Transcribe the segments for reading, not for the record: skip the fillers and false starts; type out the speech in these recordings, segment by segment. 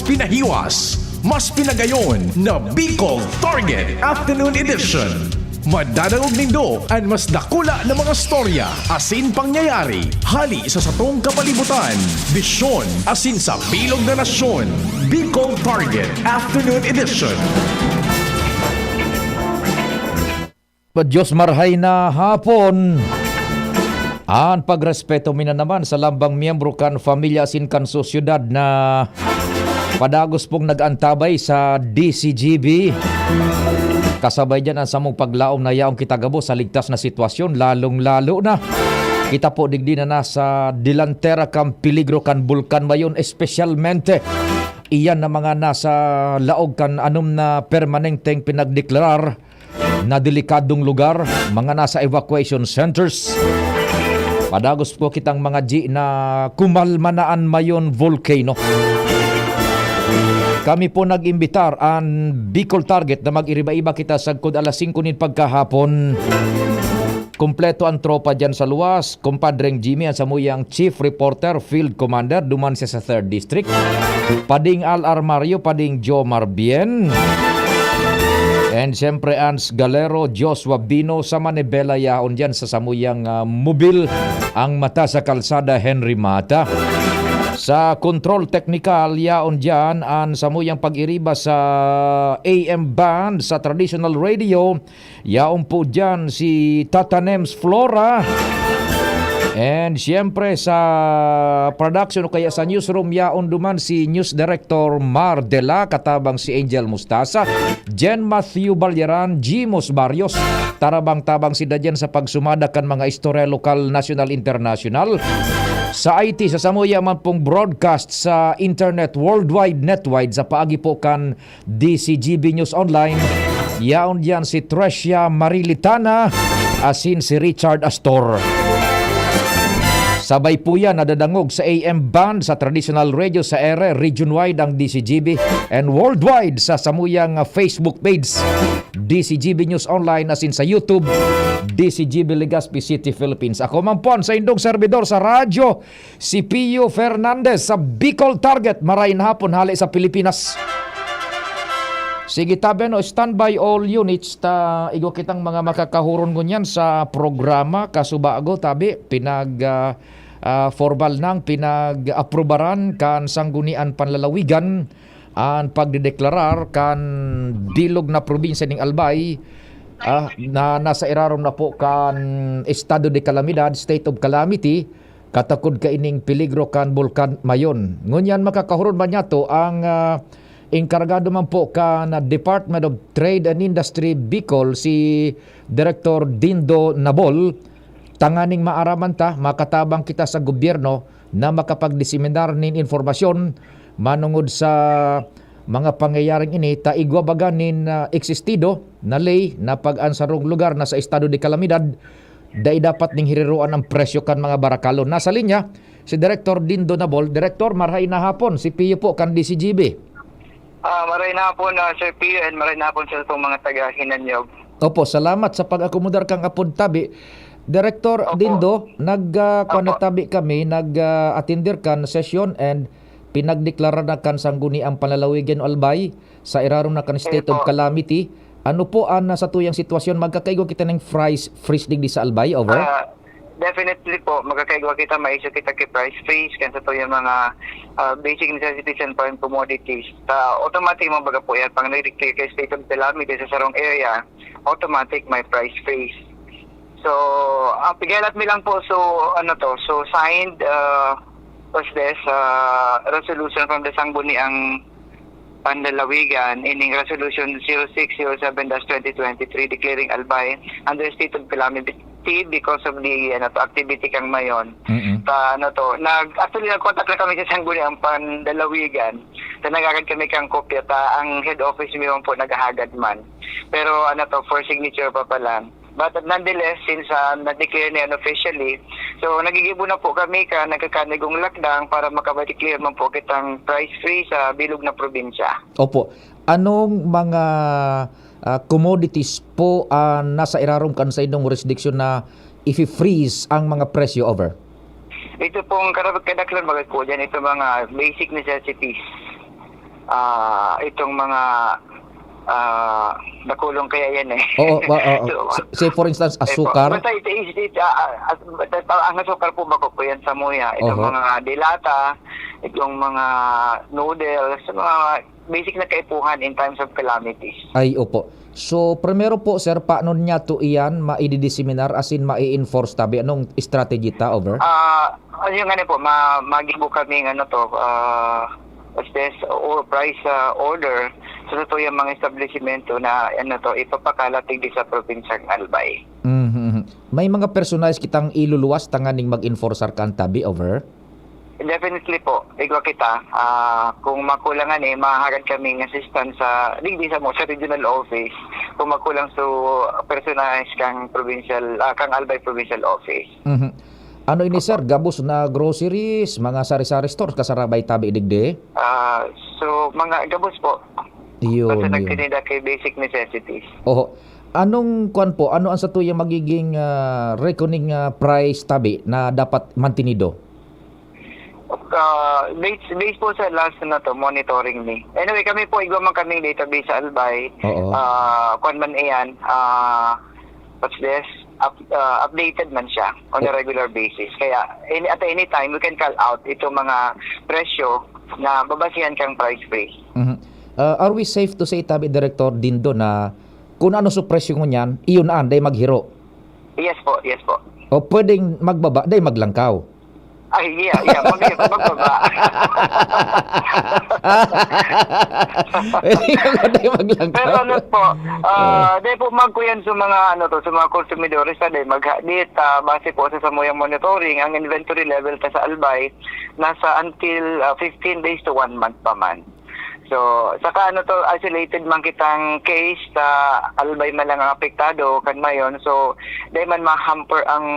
pinahiwas, mas pinagayon na Bicol Target Afternoon Edition. Madadalog nindo ang mas dakula na mga storya, asin pangyayari, hali sa satong kapalibutan, bisyon, asin sa bilog na nasyon. Bicol Target Afternoon Edition. Diyos marhay na hapon. Ang pagrespeto mina naman sa lambang miyembro kan familia asin kan sosyudad na padagos pong nag-antabay sa DCGB. Kasabay dyan ang samong paglaom na yaong kitagabo sa ligtas na sitwasyon, lalong-lalo na kita po digdi na nasa dilantera kan peligro kan bulkan mayon, espesyalmente iyan na mga nasa laog kan anom na permanenteng pinagdeklarar na delikadong lugar, mga nasa evacuation centers. Padagos po kitang mga G na kumalmanaan mayon volcano. Kami po nag-imbitar ang Bicol Target na mag-iriba-iba kita sagkod alas 5 nin pagkahapon. Kompleto ang tropa dyan sa luwas. Kumpadreng Jimmy ang samuyang Chief Reporter, Field Commander, duman siya sa 3rd District. Pading Al Armario, pading Joe Marbien. And siyempre Ans Galero, Joshua Bino, sa Manibela yaon dyan sa samuyang mobil. Ang mata sa kalsada, Henry Mata. Sa control technical, yaon dyan ang samuyang pag-iriba sa AM band sa traditional radio. Yaon po dyan si Tata Nems Flora. And siyempre sa production o kaya sa newsroom, yaon duman si News Director Mar Dela, katabang si Angel Mustasa, Jen Matthew Balyaran, Jimos Barrios, tarabang-tabang si Dadyan sa pagsumada kan mga istorya lokal, national, international. Sa IT, sa samuya man pong broadcast sa internet, worldwide, netwide, sa paagi po kan DCGB News Online, yaon diyan si Trecia Marilitana, asin si Richard Astor. Sabay po yan nadadangog sa AM band sa traditional radio sa ere, region-wide ang DCGB, and worldwide sa samuyang Facebook page DCGB News Online, asin sa YouTube DCGB Legazpi City, Philippines. Ako man po sa indong servidor sa radyo, si Pio Fernandez sa Bicol Target, marayin hapon hali sa Pilipinas. Sige tabi no, standby all units ta igo kitang mga makakahuron ngunyan sa programa kasubago tabi formal nang pinag-aprobaran kan sanggunian panlalawigan ang pagdideklarar kan bilog na probinsya ning Albay na nasa irarom na po kan estado de calamidad, state of calamity, katakod ka ining peligro kan bulkan mayon. Ngunyan makakahuron man yato ang enkargado man po kan Department of Trade and Industry Bicol, si Director Dindo Nabol. Tanganing maaraman ta, makatabang kita sa gobyerno na makapagdiseminar nin informasyon manungod sa mga pangyayaring ini, ta igwabagan nin existido na lay na pag-ansarong lugar na sa estado de calamidad, dai dapat ning hiriruan ang presyo kan mga barakalo. Nasa linya si Director Dindo Nabol. Director, marhay na hapon, si Pio po kan DCGB. Maray na po na Sir Pio, and maray na po sa itong mga taga-Hinanyog. Opo, salamat sa pag-akomodar kang apod tabi. Director Opo. Dindo, nagtabi kami, nag-attendir kan session and pinagdeklara na kan sangguni ang panlalawigan Albay sa irarom na kan state of calamity. Ano po ang sa tuyang sitwasyon? Magkakaigo kita ng freeze digdi sa Albay, over? Definitely po, magkakaigwa kita, maisyo kita kay price freeze, kansa to yung mga basic necessities and foreign commodities. Automatic mo baga po yan, pang nag-declare kay state of calamity sa sarong area, automatic may price freeze. So, pigalat mi lang po, so signed was this resolution from the Sangguni ang Panlalawigan, ining resolution 0607-2023 declaring Albay under state of calamity because of the activity kang mayon. Actually nag-contact na kami sa Sangguni ang Panlalawigan. Nagagad kami kang kopya ang head office mo po naghahagad man. Pero for signature pa pala. But nonetheless, since na-declare na yan officially, so nagigibo na po kami nagkakanigong lockdown para makabadeclare man po kitang price free sa bilog na probinsya. Opo. Anong mga commodities po nasa irarom kan sa inyong jurisdiction na i-freeze ang mga presyo, over? Ito pong kadaklan bagay po dyan, ito mga basic necessities. itong mga nakulong kaya yan eh. Oo, So, say for instance, asukar. Basta ang asukar po bako po yan sa muya. Itong Oho. mga dilata, itong mga noodles, mga basic na kaipuhan in times of calamities. Ay, opo. So, primero po, sir, paano niya to iyan maididiseminar as in mai-enforce tabi? Anong strategy ta, over? Yung ano po, magibo kami what's this, or price order sa so, yung mga establishmento na ipapakalatig di sa probinsyang Albay. Mhm. May mga personalis kitang iluluwas tanganing mag-enforcer kan tabi, over? Definitely po, igwa kita. Kung makulangan maharad kaming assistance sa regional office. Kung makulang personalis kang Albay Provincial Office. Mhm. Ano ini, sir? Gabos na groceries, mga sari-sari stores kasarabay tabi idigde? So, mga gabos po. Yun, Basta yun. nagtinida kay basic necessities. Oho. Anong kuan po? Ano ang sa tuyang magiging reckoning price tabi na dapat mantinido? Based po sa last na to, monitoring ni. Anyway, kami po igwa kaming database sa Albay. Oo. Kuan man iyan, what's this? Updated man siya on a regular basis. Kaya at any time, we can call out itong mga presyo na babasihan kang price free. Mhm. Are we safe to say, tabi Director Dindo, na kung ano sa presyo mo niyan, iyon aan, day maghiro? Yes po, yes po. O pwedeng magbaba, day maglangkaw? Ay, yeah, magbaba. Day maglangkaw? Pero ano po, dahil po magkuyan sa mga sa mga konsumidores na dahil maghadit, base po sa samuyang monitoring, ang inventory level ta sa Albay nasa until 15 days to 1 month pa man. So, saka isolated man kitang case ta Albay man lang ang apektado kan mayon. So, dahil man ma-hamper ang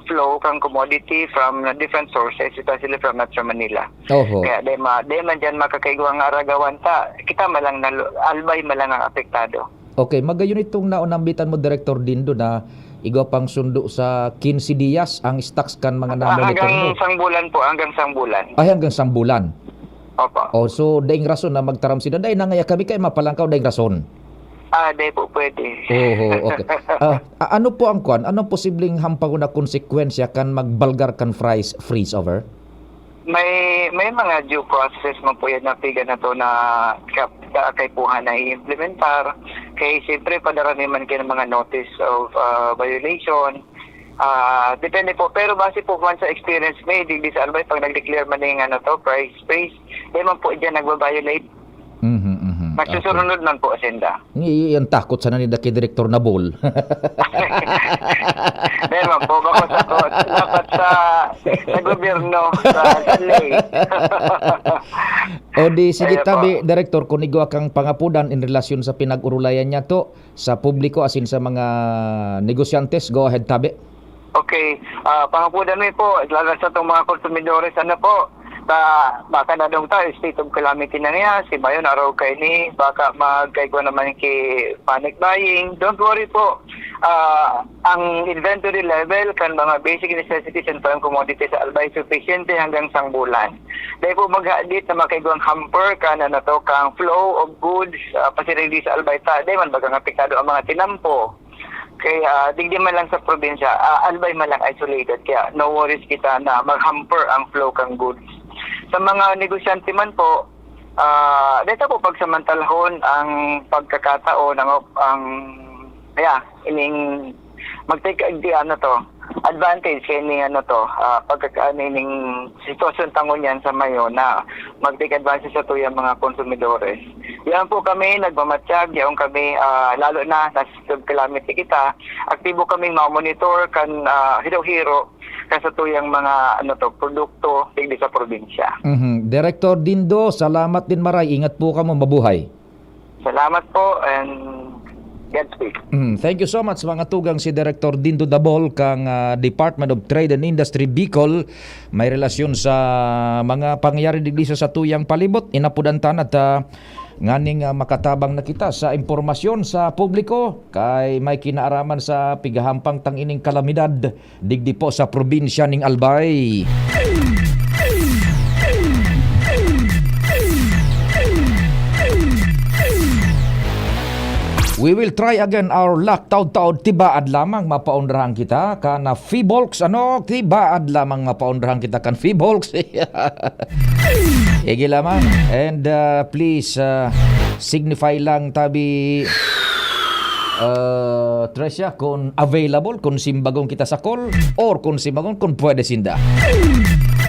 flow kang commodity from different sources, especially from Metro Manila. Oho. Kaya dahil man dyan makakaigwang aragawan ta, kita malang Albay man lang ang apektado. Okay, magayon itong naunambitan mo, Director Dindo, na igaw pang sundo sa 15 dias ang stocks kan mga namonitor mo. Hanggang bulan po, hanggang bulan. Ay, hanggang bulan. Opo. O, so, daing rason na magtaram sila. Daing nangaya kami kay mapalangkaw, daing rason. Dahil po pwede. Oho, okay. Ano po ang kwan? Anong posibleng hampang na konsekwensya kan magbalgar kan freeze over? May mga due process mo po yan na piga na to na kaipuhan na i-implementar. Kaya siyempre padarami man kayo ng mga notice of violation. Depende po. Pero base po man sa experience may di sa Albay, pag nag-declare man yung price freeze, di man po dyan nagbabiolate. Magsusunod man po, Asenda. Yung takot sana ni Daki Director Nabol. Dahil man po, bako dapat sa gobyerno, sa lay. O di, sige Kaya tabi, po. Director, kung igwa kang pangapudan in relasyon sa pinag-urulayan niya to, sa publiko asin sa mga negosyantes, go ahead tabi. Okay, pangapunan mo po, lalo sa itong mga konsumidores, baka na dong tayo, state of calamity na niya, si Bayon araw kay ni, baka magkaigwa naman ki panic buying. Don't worry po, ang inventory level kan mga basic necessities and prime commodities sa Albay sufficiente hanggang bulan. Dahil po maghadit na makaigwang hamper kan kang flow of goods, pasirili sa Albay ta, dahil man bagang apektado ang mga tinampo. Kaya digdi man lang sa probinsya, Albay man lang isolated, kaya no worries kita na mag-hamper ang flow kang goods. Sa mga negosyante man po, dito po pagsamantalahon ang pagkakataon ining mag-take advantage kay ining pagkakaining sitwasyon tangon yan sa mayo na mag-take advantage sa tuyang mga konsumidores. Yan po kami nagmamatsyag, yan kami lalo na sa calamity kita, aktibo kaming ma-monitor kan hiro-hiro sa tuyang mga produkto digdi sa probinsya. Director Dindo, salamat din maray. Ingat po ka mo, mabuhay. Salamat po and Godspeed. Thank you so much mga tugang si Director Dindo Dabol kang Department of Trade and Industry Bicol. May relasyon sa mga pangyayari digdi sa tuyang palibot. Inapudantan at nganing makatabang na kita sa impormasyon sa publiko kay may kinaaraman sa pigahampang tangining kalamidad digdi po sa probinsya ning Albay. We will try again our luck. Taod-taod, tibaad lamang mapaundrahan kita. Kana Fibolks, tibaad lamang mapaundrahan kita kan Fibolks. Igi lamang. And please, signify lang tabi... Tresya, kung available, kung simbagong kita sa call, or kung simbagong, kung pwede sinda.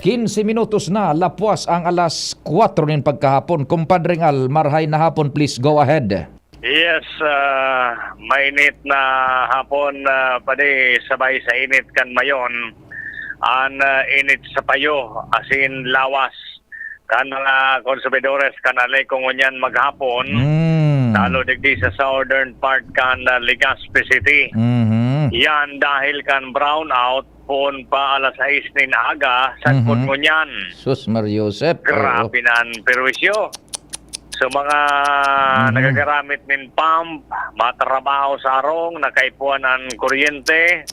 15 minutos na, lapwas ang alas 4 nin pagkahapon. Kumpadring Al, marhay na hapon, please go ahead. Yes, mainit na hapon, pwede sabay sa init kan mayon. An init sa payo, asin lawas. Kan mga konsumidores, kanalay kung ngunyan maghapon. Lalo digdi sa southern part kan Legazpi City. Yan dahil kan brownout pon pa alas 6 nin aga sa ngunyan. Sus Mariosep. Grabe na ang perwisyo. So mga nagagaramit nin pump, matrabaho sa arong, nakaipuan ang kuryente,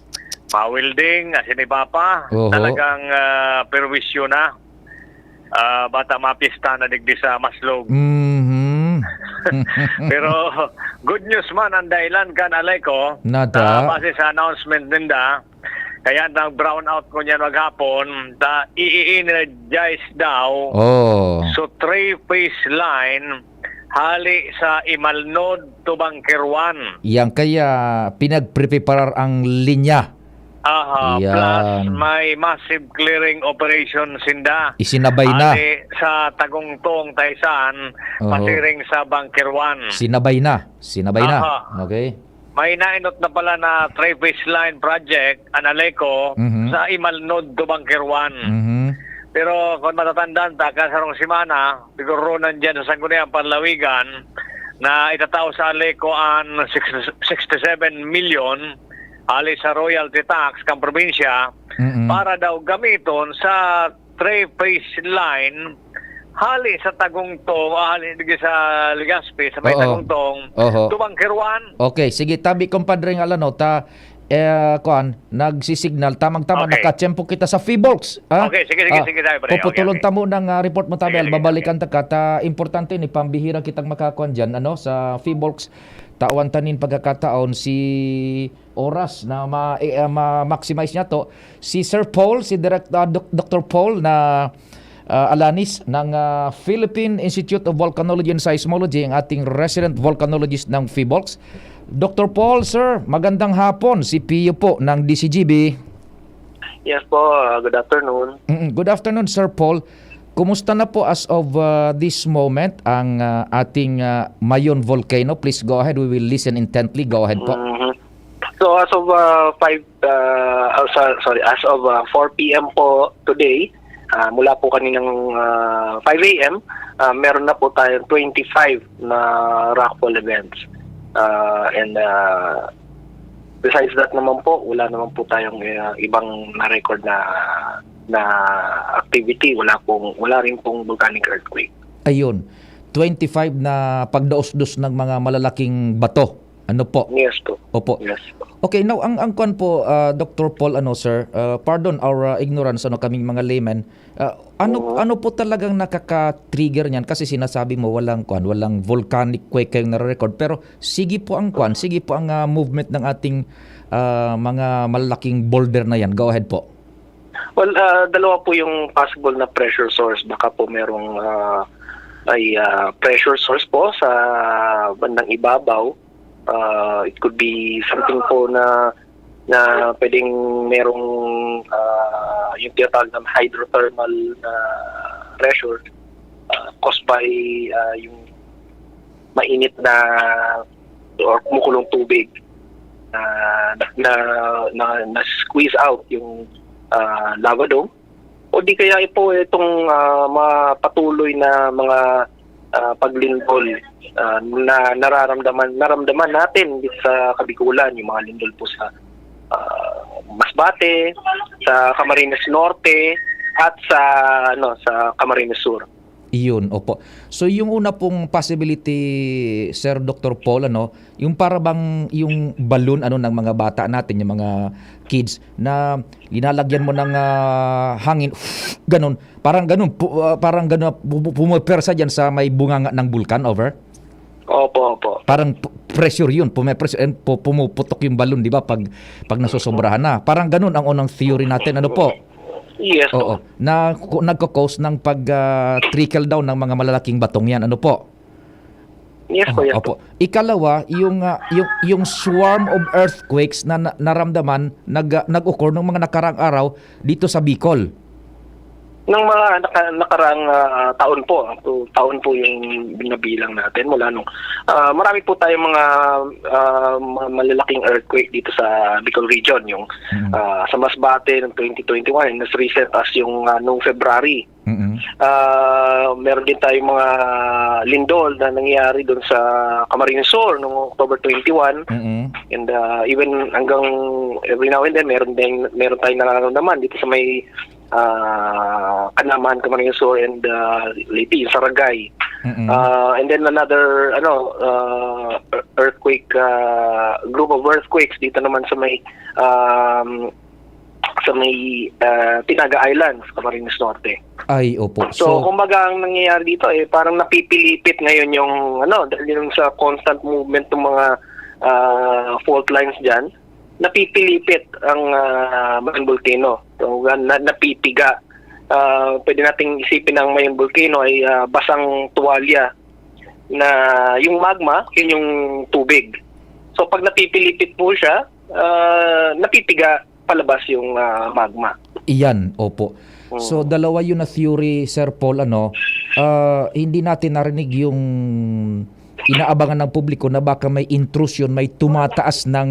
mawilding, asin iba pa. Talagang perwisyo na. Bata mapista na digdi sa Maslog. Pero good news man ang dahilan kan alay ko. Nada. Base sa announcement ninda, kaya nang brownout ko niyan maghapon, i-energize daw. So 3-phase line hali sa Imalnod to Bangkirwan. Yang kaya pinagpreparar ang linya. Plus may massive clearing operation sinda. Isinabay na. Sa Tagungtong, Taysan, pasiring sa Bangkirwan. Sinabay na. Okay. May nainot na pala na 3-phase line project, Analeko, sa Imalnod to Bangkirwan. Pero kung matatandaan ta, kasarong simana, siguro nandyan sa Sangguniang Panlawigan, na itatao sa Aleco ang 67 million ali sa royalty tax kang probinsya para daw gamiton sa 3-phase line hali sa Tagungtong, hali sa Legazpi, sa may Tagungtong, Tubangkirwan. Okay, sige, tabi kumpadre ng alanota, nagsisignal, tamang-tama, nakatsyempo kita sa Fibolks. Okay, sige tayo pre. Puputulon tamo ng report mo tabi, babalikan ta ka, importante ni pambihira kitang makakuan dyan, sa Fibolks. Tawan tanin pagkakataon si oras na ma-maximize niya to. Si Sir Paul, si Dr. Paul na Alanis ng Philippine Institute of Volcanology and Seismology, ang ating resident volcanologist ng Fibolks. Dr. Paul, sir, magandang hapon. Si Pio po ng DCGB. Yes po, good afternoon. Good afternoon, Sir Paul. Kumusta na po as of this moment ang ating Mayon volcano? Please go ahead. We will listen intently. Go ahead po. So as of 4 p.m. po today, mula po kaninang 5 a.m., meron na po tayong 25 na rockfall events. And besides that naman po, wala naman po tayong ibang na-record na activity, wala rin pong volcanic earthquake. Ayun, 25 na pagdaos-dos ng mga malalaking bato. Ano po? Yes po. Opo. Yes po. Okay, now ang kwan po, Dr. Paul, sir, pardon our ignorance, kaming mga laymen, ano po talagang nakaka-trigger niyan? Kasi sinasabi mo walang volcanic quake kayong nare-record, pero sige po ang movement ng ating mga malalaking boulder na yan. Go ahead po. Well, dalawa po yung possible na pressure source. Baka po merong pressure source po sa bandang ibabaw. It could be something po na pwedeng merong yung tinatawag na hydrothermal pressure caused by yung mainit na or kumukulong tubig na squeeze out yung lava dome, o di kaya po itong mapatuloy na mga paglindol na naramdaman natin dito sa Kabikulan, yung mga lindol po sa Masbate, sa Camarines Norte at sa Camarines Sur. Iyon, opo. So yung una pong possibility, Sir Dr. Paul, yung para bang yung balloon ng mga bata natin, yung mga kids na linalagyan mo ng hangin, ganun. Parang ganun pumapersa diyan sa may bunganga ng bulkan, over. Opo. Parang pressure yun, pumepressure and pumuputok yung balon, di ba, pag nasusobrahan na. Parang ganun ang unang theory natin. Ano po? Yes po. Oo. Na nagko-cause ng trickle down ng mga malalaking batong yan. Ano po? Yes po, yes po. Opo. Ikalawa, yung swarm of earthquakes na naramdaman nag-occur ng mga nakaraang araw dito sa Bicol. Ng mga nakaraang taon po, taon po yung binabilang natin mula nung marami po tayong mga malalaking earthquake dito sa Bicol region, yung sa Masbate ng 2021, and as recent as yung noong February. Meron din tayong mga lindol na nangyayari doon sa Camarines Sur noong October 21, and even hanggang every now and then meron tayong nararamdaman dito sa may Kanaman, Camarines Sur, and Leyte, Saragay. And then another earthquake, group of earthquakes dito naman sa may Tinaga Islands, Camarines Norte. Ay, opo. So kumbaga ang nangyayari dito parang napipilipit ngayon yung dahil yung sa constant movement ng mga fault lines diyan, napipilipit ang Mayon Volcano. So napipiga. Pwede nating isipin ang Mayon Volcano ay basang tuwalya na yung magma, yun yung tubig. So pag napipilipit po siya, napipiga palabas yung magma. Iyan, opo. So dalawa yun na theory, Sir Paul, hindi natin narinig yung inaabangan ng publiko na baka may intrusion, may tumataas ng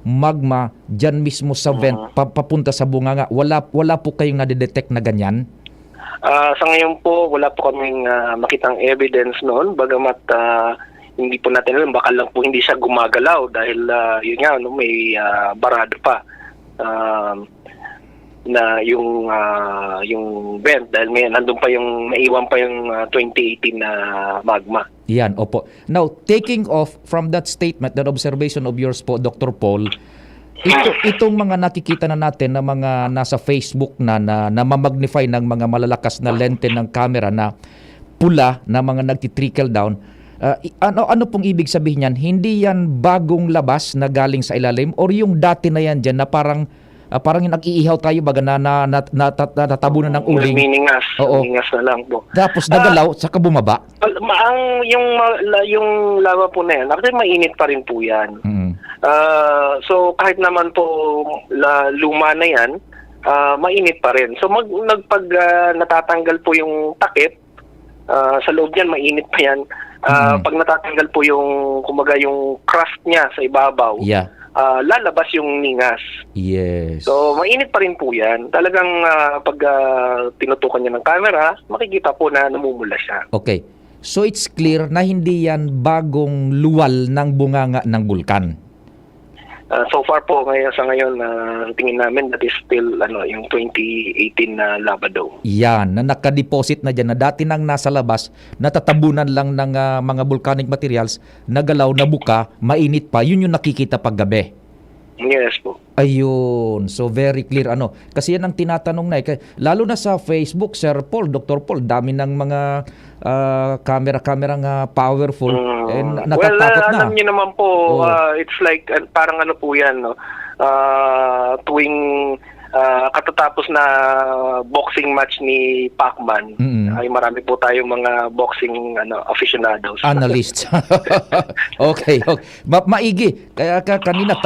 magma dyan mismo sa vent papunta sa bunganga. Wala po kayong nadidetect na ganyan? Sa ngayon po, wala po kaming makitang evidence noon, bagamat hindi po natin alam, baka lang po hindi siya gumagalaw dahil yun nga, may barado pa na yung vent dahil nandun pa yung naiwan pa yung 2018 na magma. Yan, opo. Now, taking off from that statement, that observation of yours po, Dr. Paul, itong mga nakikita na natin na mga nasa Facebook na mamagnify ng mga malalakas na lente ng camera na pula na mga nagtitrickle down, ano pong ibig sabihin yan? Hindi yan bagong labas na galing sa ilalim or yung dati na yan dyan na parang yung nag-iihaw tayo baga natatabunan ng uling. Miningas. Oo. Miningas na lang po. Tapos nagalaw, saka bumaba. Yung lava po na yan, actually mainit pa rin po yan. So kahit naman po luma na yan, mainit pa rin. So natatanggal po yung takip, sa loob niyan mainit pa yan. Pag natatanggal po yung crust niya sa ibabaw, lalabas yung ningas. Yes. So, mainit pa rin po yan. Talagang pag tinutukan niya ng camera, makikita po na namumula siya. Okay. So, it's clear na hindi yan bagong luwal ng bunganga ng bulkan. So far po, sa ngayon, tingin namin that is still yung 2018 na lava dome. Yan, na nakadeposit na dyan, na dati nang nasa labas, natatabunan lang ng mga volcanic materials, nagalaw, nabuka, mainit pa, yun yung nakikita paggabi. Yes po. Ayun, so very clear kasi yan ang tinatanong na lalo na sa Facebook, Sir Paul, Dr. Paul, dami ng mga camera nga powerful and natatakot na. Alam niyo naman po, it's like parang po yan, tuwing katatapos na boxing match ni Pacman, ay marami po tayong mga boxing aficionados. Analysts. Okay. Maigi. Kaya kanina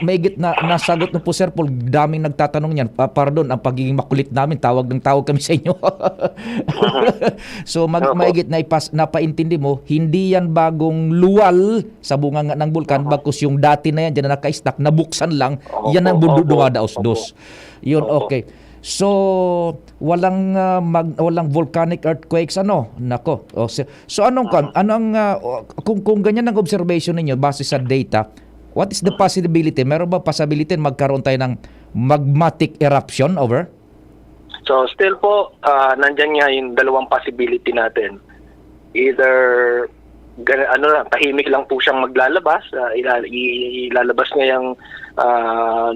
maigit na nasagot na po, Sir Paul. Daming nagtatanong niyan. Pardon, ang pagiging makulit namin, tawag kami sa inyo. So maigit na napaintindi mo, hindi yan bagong luwal sa bunganga ng bulkan, bagkus yung dati na yan dyan na naka-stack, nabuksan lang, yan ang dumadaos-dos. Yun, okay. So, walang volcanic earthquakes Nako. So kung ganyan ang observation ninyo base sa data, what is the possibility? Meron ba possibility magkaroon tayo ng magmatic eruption? Over? So, still po, nandyan nga yung dalawang possibility natin. Either tahimik lang po siyang maglalabas, ilalabas niya yung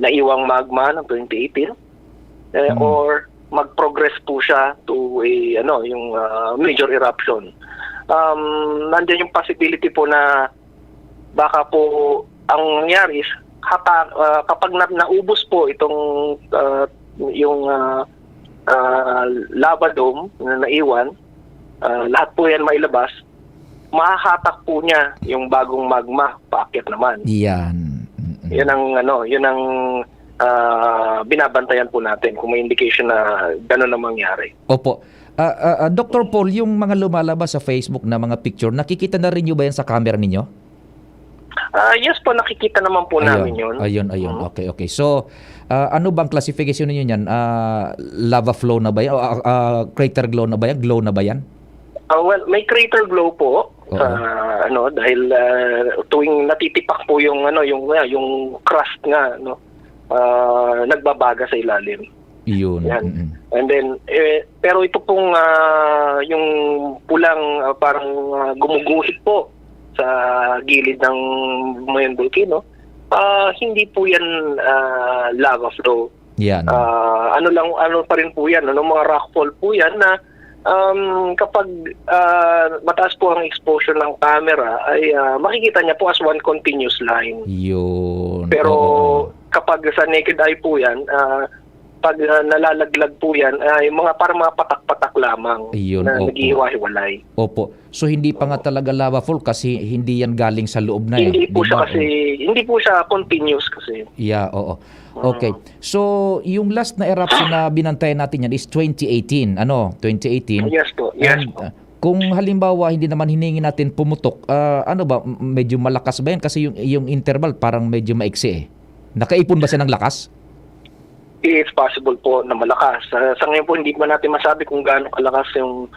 naiwang magma ng 2018, or mag-progress po siya to yung major eruption. Nandiyan yung possibility po na baka po ang nangyari is kapag naubos po itong yung lava dome na naiwan, lahat po yan mailabas, mahahatak po niya yung bagong magma paakyat naman. Yan. Yun ang binabantayan po natin kung may indication na gano'n na mangyari. Opo. Dr. Paul, yung mga lumalabas sa Facebook na mga picture, nakikita na rin nyo ba yan sa camera ninyo? Yes po, nakikita naman po namin yun. Ayun. Okay. So, ano bang classification ninyo yan? Lava flow na ba yan? Crater glow na ba yan? Glow na ba yan? Well, may crater glow po. Dahil tuwing natitipak po yung crust nga, nagbabaga sa ilalim. Yun. Yan. And then pero ito pong yung pulang parang gumuguhit po sa gilid ng Mayon Volcano, hindi po yan lava flow. Yan. Ano pa rin po yan, mga rockfall po yan na kapag mataas po ang exposure ng camera ay makikita niya po as one continuous line. Yun. Pero kapag sa naked eye po yan, pag nalalaglag po yan, ay parang mga patak-patak lamang. Ayun, na naghihiwa-hiwalay. Opo. So hindi pa nga talaga lava flow kasi hindi yan galing sa loob na Hindi po diba? hindi po siya continuous kasi. Yeah, oo. Okay. So yung last na eruption na binantayan natin yan is 2018. 2018. Yes po. Yes And, po. Kung halimbawa hindi naman hiningi natin pumutok, medyo malakas ba yan? Kasi yung interval parang medyo maiksi eh. Nakaipon ba siya ng lakas? It's possible po na malakas. Sa ngayon po, hindi pa natin masabi kung gaano kalakas yung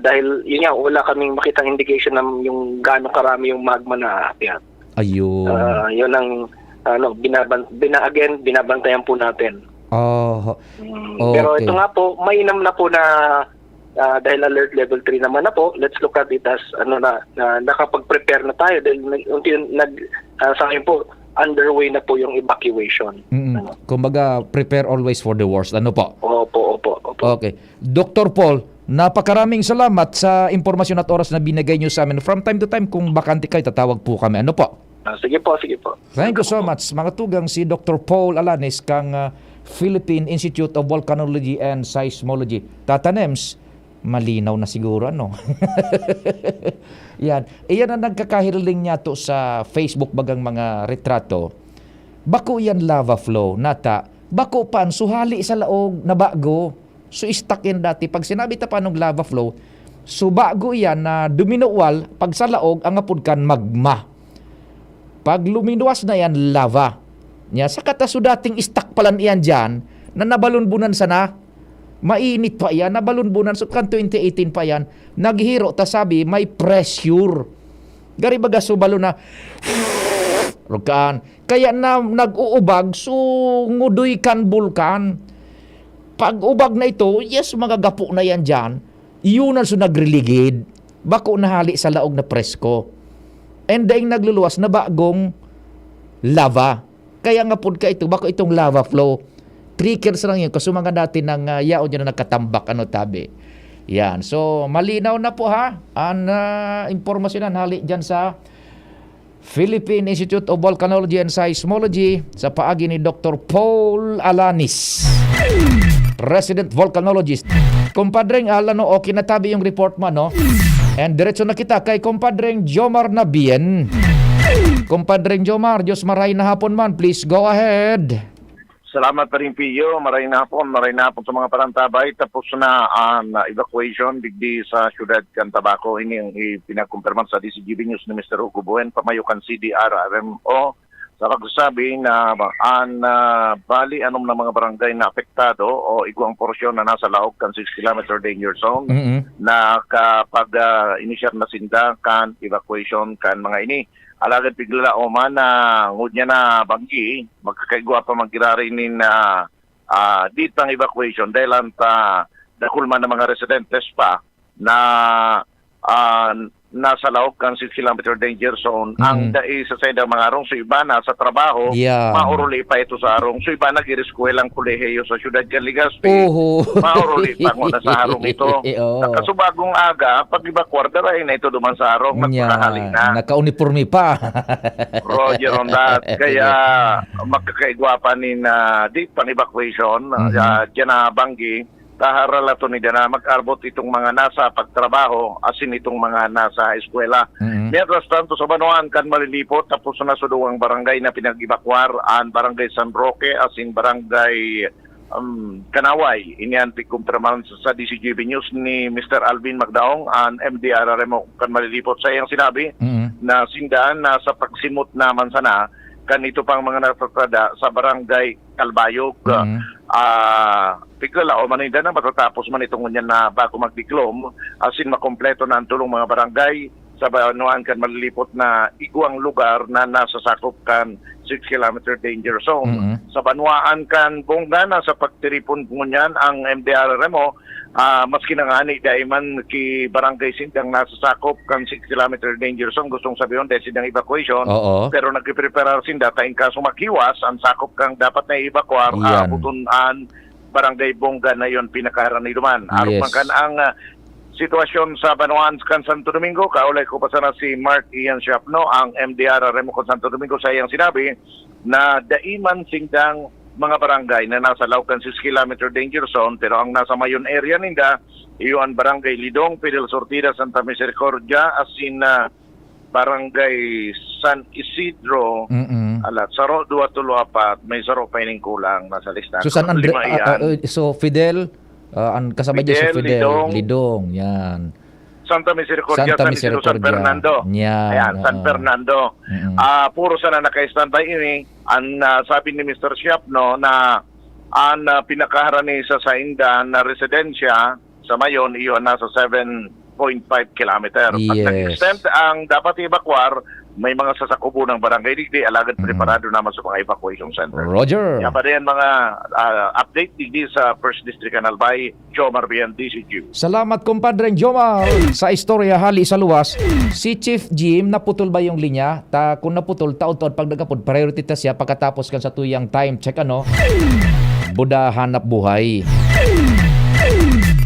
dahil yun nga, wala kaming makitang indication ng yung gaano karami yung magma na aakyat. Ayun. Yun ang binabantayan po natin. Oh, okay. Pero ito nga po, mainam na po na dahil alert level 3 naman na po, let's look at it as nakapag-prepare na tayo dahil sa ngayon po, underway na po yung evacuation. Kumbaga, prepare always for the worst. Ano po? Opo. Okay. Dr. Paul, napakaraming salamat sa impormasyon at oras na binigay nyo sa amin. From time to time, kung bakante kayo, tatawag po kami. Ano po? Sige po. Thank you so much. Mga tugang si Dr. Paul Alanis kang Philippine Institute of Volcanology and Seismology. Tatanems, malinaw na siguro, Yan. Iyan ang nagkakahiling niya to sa Facebook bagang mga retrato. Bako yan lava flow. Nata, bako pan, suhali sa laog na bago. So stuck yan dati. Pag sinabi ta pa ng lava flow, so bago yan na duminuwal, pag sa laog, ang apod kan magma. Pag luminuwas na yan, lava. Nya, sa kataso dating stuck palan iyan dyan, na nabalunbunan sana, mainit pa yan, nabalunbunan, so kan 2018 pa yan, naghiro, ta sabi, may pressure. Gari baga subalo na, rukan, kaya na nag-uubag, so ngudoy kan bulkan. Pag ubag na ito, yes, mga gapo na yan dyan, iyon so nagreligid, bako nahali sa laog na presko. And daing nagluluwas na bagong lava. Kaya nga po ka ito, bako itong lava flow. Trickers lang yun kasi mga dati ng yaon yun na nagkatambak tabi. Yan. So, malinaw na po ang impormasyon na hali dyan sa Philippine Institute of Volcanology and Seismology sa paagi ni Dr. Paul Alanis, resident volcanologist. Kumpadreng okay na tabi yung report mo, And diretso na kita kay Kumpadreng Jomar Nabien. Kumpadreng Jomar, Diyos maray na hapon man. Please go ahead. Salamat pa rin, Pio. Maray na hapon sa mga parantabay. Tapos na ang evacuation digdi sa syudad Cantabaco. Ini ang ipinakumpirman sa DCGB News ni Mr. Hugo Buen, pamayukan CDR-RMO. Sa pagsasabi na bali anong na mga barangay na apektado o iguang porsyon na nasa laog kan 6 km danger zone na kapag inisyar na sinda kan evacuation kan mga ini. Alagad pigla o man na ngudnya na banggi, magkakaigwa pa magkirarinin na ditang evacuation dahil ta dakulman ng mga residentes pa na nasa laog kan 6 kilometer danger zone. Ang dai sa sayda mga arong, so iba na sa trabaho, Yeah. mauruli pa ito sa arong. So iba nag-iriskwela ang kolehiyo sa siyudad kan Legazpi. Oho. Mauruli pa mo na sa arong ito. Oo. Nakasubagong aga, pag iba kwarta na ito duman sa arong, nagpakahali na. Naka-uniforme pa. Roger on that. Kaya magkakaigwapan ni na di pan evacuation diyan na Banggi taharala to ni na mag-arbot itong mga nasa pagtrabaho asin itong mga nasa eskwela. Mientras tanto sa Banuan kan malilipot tapos na suduang barangay na pinag-evacuar ang barangay San Roque asin barangay Kanaway. Iniantik kumpraman sa DCGB News ni Mr. Alvin Magdaong ang MDRRMO kan malilipot sa iyang sinabi na sindaan na sa pagsimot naman sana kanito pang mga natatrada sa barangay Kalbayog. Tigala o manida na matatapos man itong ngunyan na bago magdiklom asin makompleto na ang tulong mga barangay sa Banuan kan malilipot na iguang lugar na nasa sakop kan 6 kilometer danger zone. Sa Banuan kan Bongana sa pagtiripon ngunyan ang MDRRMO maski nangani daiman ki barangay sindang nasa sakop kan 6 kilometer danger zone gustong sabihin dahil sindang evacuation. Pero nagpipreparar sinda tayong kaso makiwas ang sakop kang dapat na evacuar butunan barangay Bongga na yon pinakaharan ni Duman. Aron man kan ang sitwasyon sa Banuan kan Santo Domingo, kaulay ko pa sana si Mark Ian Shapno, ang MDRRMO kan Santo Domingo sa iyang sinabi na daiman sindang mga barangay na nasa Laucan 6 kilometer danger zone pero ang nasa mayon area ninda iyon barangay Lidong, Fidel Sortida, Santa Misericordia asin barangay San Isidro alat saro 2-4 may saro pa ining kulang nasa listahan. So San Andre so Fidel ang kasama niya si Fidel Lidong yan. Santa Misericordia, San Isidro, San Fernando. Ayan, San Fernando. Puro sana naka-standby ini. Ang sabi ni Mr. Shapno na ang pinakaharani sa Sainda na residensya sa mayon, iyon nasa 7.5 kilometer. Pag nag-extend ang dapat evacuar, may mga sasakubo ng barangay digdi, alagad preparado naman sa mga evacuation center. Roger. Yan pa rin mga update digdi sa 1st District Albay, Jomar Bian, DCQ. Salamat kumpadre Jomar sa istorya hali sa luwas. Si Chief Jim naputol ba yung linya? Kung naputol taon-taon pag nagapod priority ta siya pagkatapos kan sa tuyang time check Buda hanap buhay.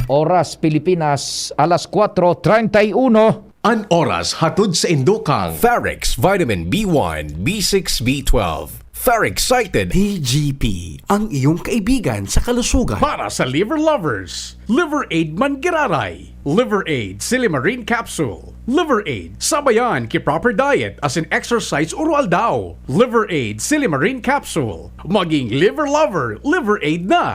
Oras Pilipinas alas 4:31. An oras hatod sa Indokang. Ferrex Vitamin B1, B6, B12. Ferrex-cited. PGP, ang iyong kaibigan sa kalusugan. Para sa liver lovers, Liver Aid Mangiraray, Liver Aid Silimarine Capsule, Liver Aid Sabayan ki proper diet as in exercise urual daw, Liver Aid Silimarine Capsule, maging liver lover, Liver Aid na.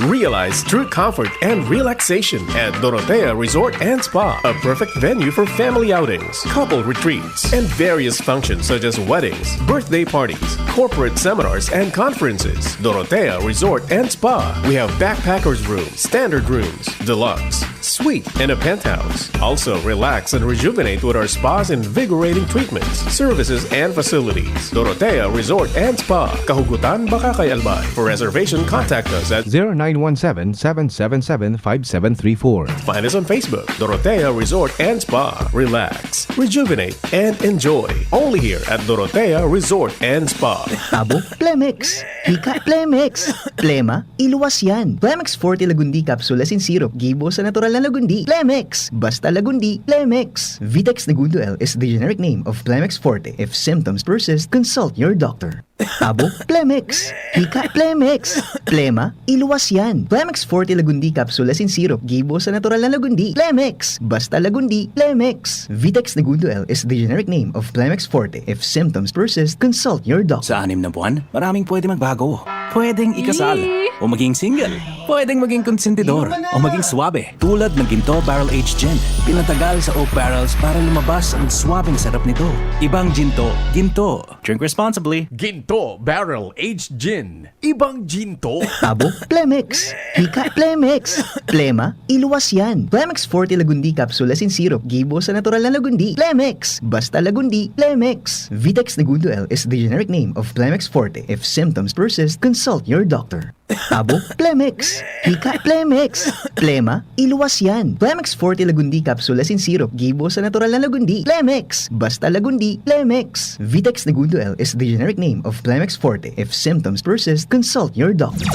Realize true comfort and relaxation at Dorotea Resort and Spa, a perfect venue for family outings, couple retreats, and various functions such as weddings, birthday parties, corporate seminars, and conferences. Dorotea Resort and Spa. We have backpackers rooms, standard rooms, deluxe, suite, and a penthouse. Also, relax and rejuvenate with our spa's invigorating treatments, services, and facilities. Dorotea Resort and Spa. Kahugutan, Bakakay, Albay. For reservation, contact us at 0917-777-5734. Find us on Facebook, Dorotea Resort and Spa. Relax, rejuvenate, and enjoy. Only here at Dorotea Resort and Spa. Abo, Plemex. Hika, Plemex. Plema, iluwas yan. Plemex Forte Lagundi Capsule Asin Syrup. Gibo sa natural na Lagundi. Plemex. Basta Lagundi. Plemex. Vitex Nagundo L is the generic name of Plemex Forte. If symptoms persist, consult your doctor. Abo, Plemex. Hika, Plemex. Plema, iluwas yan. Plemex Forte Lagundi Capsule Asin Syrup. Gibo sa natural na Lagundi. Plemex. Basta Lagundi. Plemex. Vitex Nagundo L is the generic name of Plemex Forte. If symptoms persist, consult your doctor. Sa 6 na buwan, maraming pwede magbago. Pwedeng ikasal, o maging single. Pwedeng maging konsentidor, o maging swabe. Tulad ng Ginto Barrel Aged Gin. Pinatagal sa oak barrels para lumabas ang swabing sarap nito. Ibang ginto, ginto. Drink responsibly. Ginto Barrel Aged Gin. Ibang ginto. Abo, Plemex. Hika, Plemex. Plema, iluwas yan. Plemex Forte Lagundi Capsule Asin Syrup. Gibo sa natural na Lagundi. Plemex. Basta Lagundi. Plemex. Vitex Nagundo L is the generic name of Plemex Forte. If symptoms persist, consult your doctor. Tabo, Plemex. Hika, Plemex. Plema, iluwas yan. Plemex Forte Lagundi Capsule Asin Syrup. Gibo sa natural na Lagundi. Plemex. Basta Lagundi, Plemex. Vitex Negundo L is the generic name of Plemex Forte. If symptoms persist, consult your doctor.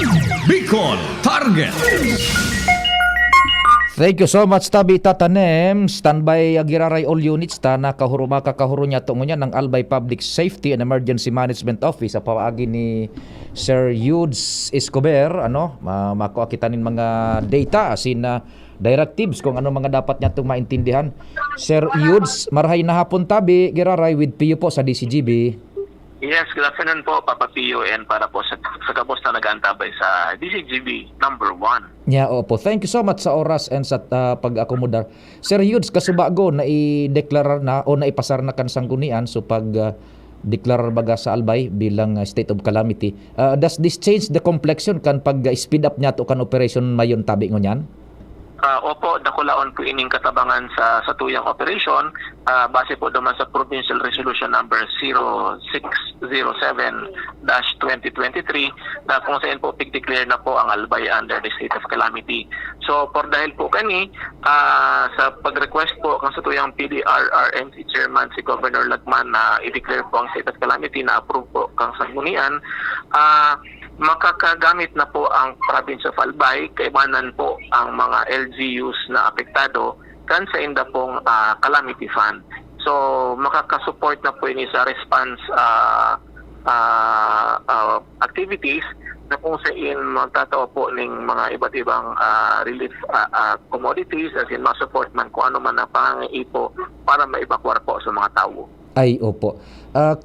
Bicol Target. Thank you so much Tabi Tatanem. Standby agiraray all units ta nakahuruma kakahuro niya tungo ng Albay Public Safety and Emergency Management Office sa paagi ni Sir Yudes Escobar makuha kita nin mga data asin directives kung ano mga dapat niya itong maintindihan. Sir Yudes, marahay na hapon Tabi giraray with PU po sa DCGB. Yes, good afternoon po, Papa Pio, and para po sa kabos na nag-aantabay sa DCGB number 1. Yeah, opo. Thank you so much sa oras and sa pag-akomodar. Sir Yudes, kasubago na i-deklarar na o na ipasar na kan sanggunian so pag-deklarar baga sa Albay bilang state of calamity. Does this change the complexion kan pag-speed up niya to kan operation mayon Tabi ngunyan? Opo, dakulaon po ining katabangan sa tuyang operation base po naman sa Provincial Resolution number 0607-2023 na kung saan po pig-declare na po ang Albay under the state of calamity. So, por dahil po kani sa pag-request po kung sa tuyang PDRRMC Chairman si Governor Lagman na i-declare po ang state of calamity na approve po kang sanggunian, makakagamit na po ang province of Albay, kaibanan po ang mga LGUs na apektado kan sa inda pong calamity fund. So makakasupport na po ini sa response activities na kung saan magtatao po ng mga iba't ibang relief commodities as in ma-support man kung ano man na pangaipo para maibakwar po sa mga tao. Ay, opo.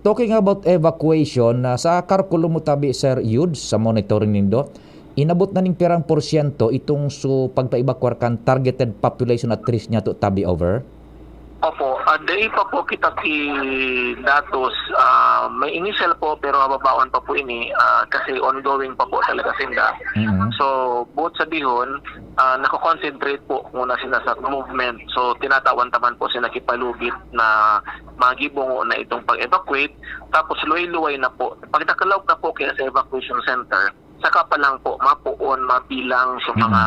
Talking about evacuation, sa karkulo mo Tabi, Sir Yudes, sa monitoring nindo, inabot na ning pirang porsyento itong pagpaibakwar kan targeted population at risk niya to Tabi over? Opo, day pa po kita datos, may initial po pero mababawan pa po ini kasi ongoing pa po talaga sinda. Mm-hmm. So, both sa bihon, nako-concentrate po muna sila sa movement. So, tinatawan taman po sila kipalugit na magibong na itong pag-evacuate. Tapos, luway-luway na po. Pag nakalaog na po kaya sa evacuation center, saka pa lang po mapuon, mabilang sa mga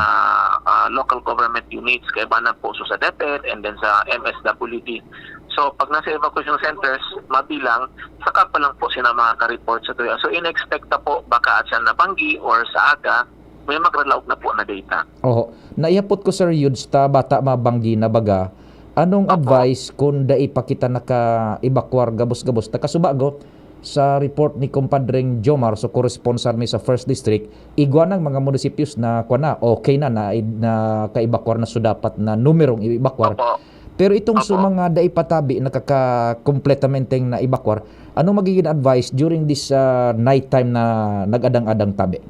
local government units, kaya ba na po sa DepEd and then sa MSWD. So pag nasa evacuation centers, mabilang, saka pa lang po sila makaka-report sa tuya. So in-expect na po baka at siya nabanggi or sa aga, may magralaog na po na data. Oo. Naiyapot ko Sir Yudes, ta bata mabanggi na baga, anong advice kung daipakita naka-evacuar gabos-gabos? Takasubago, sa report ni Compadreng Jomar, so corresponsal mi sa 1st District, igwa ng mga munisipios na okay na kaibakwar na so dapat na numerong ibakwar. Pero itong mga daipatabi nakaka-kompletamente na ibakwar, anong magiging advice during this night time na nag-adang-adang Tabi?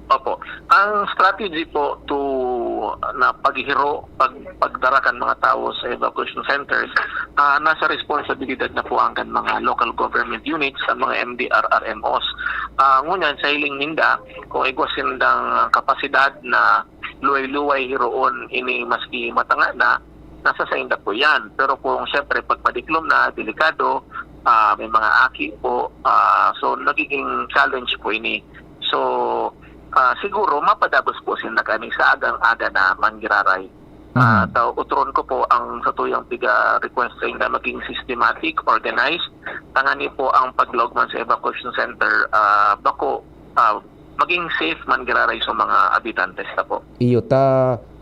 Opo. Ang strategy po na paghihiro, pagdarakan mga tao sa evacuation centers, nasa responsibilidad na po ang mga local government units, ang mga MDRRMOs. Ngunyan sa hiling ninda, kung igwasin ng kapasidad na luway-luway hiroon ini maski matanga na, nasa sa inda po yan. Pero kung siyempre pagpadiklom na, delikado, may mga aki po, so nagiging challenge po ini. So, siguro mapadabos po sila kani sa agang-aga na manggiraray. Utron ko po ang sa tuyang request sa na maging systematic, organized. Tangani po ang paglogman sa evacuation center bako maging safe manggiraray sa mga habitantes na po. Iyo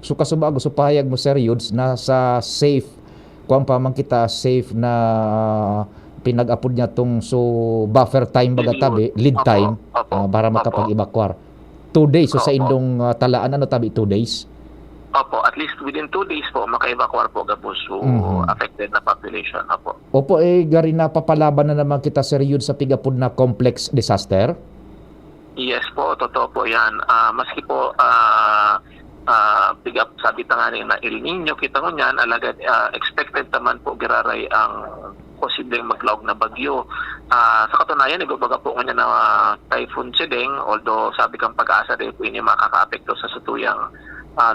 so kasubago so pahayag mo Sir Yudes na sa safe kuang pa man kita safe na pinag-apod niya tong buffer time baga Tabi, lead time para makapag-evacuar. 2 days, so sa indong talaan, Tabi, 2 days? Opo, at least within 2 days po, maka-evacuate po gabos affected na population. Opo, gari na papalaban na naman kita, Sir Yudes, sa pigapod na complex disaster? Yes po, totoo po yan. Maski po, pigap, sabi tangani na El Nino, kita ko niyan, alagad, expected naman po giraray ang posibleng maglaog na bagyo. Sa katunayan, ibabaga po nga na Typhoon Chedeng, although sabi kang pag-asa rin po ini makaka-apekto sa satuyang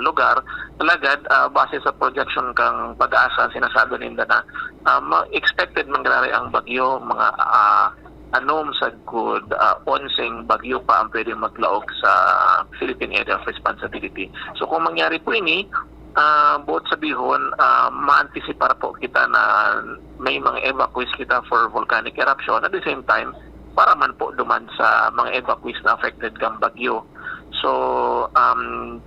lugar. Talagad, base sa projection kang pag-asa, sinasabi nila na expected mangyari ang bagyo mga anom sad good onseng bagyo pa ang pwedeng maglaog sa Philippine Area of Responsibility. So kung mangyari po ini, buot sabihon, ma-anticipate po kita na may mga evacuees kita for volcanic eruption. At the same time, para man po duman sa mga evacuees na affected kang bagyo. So,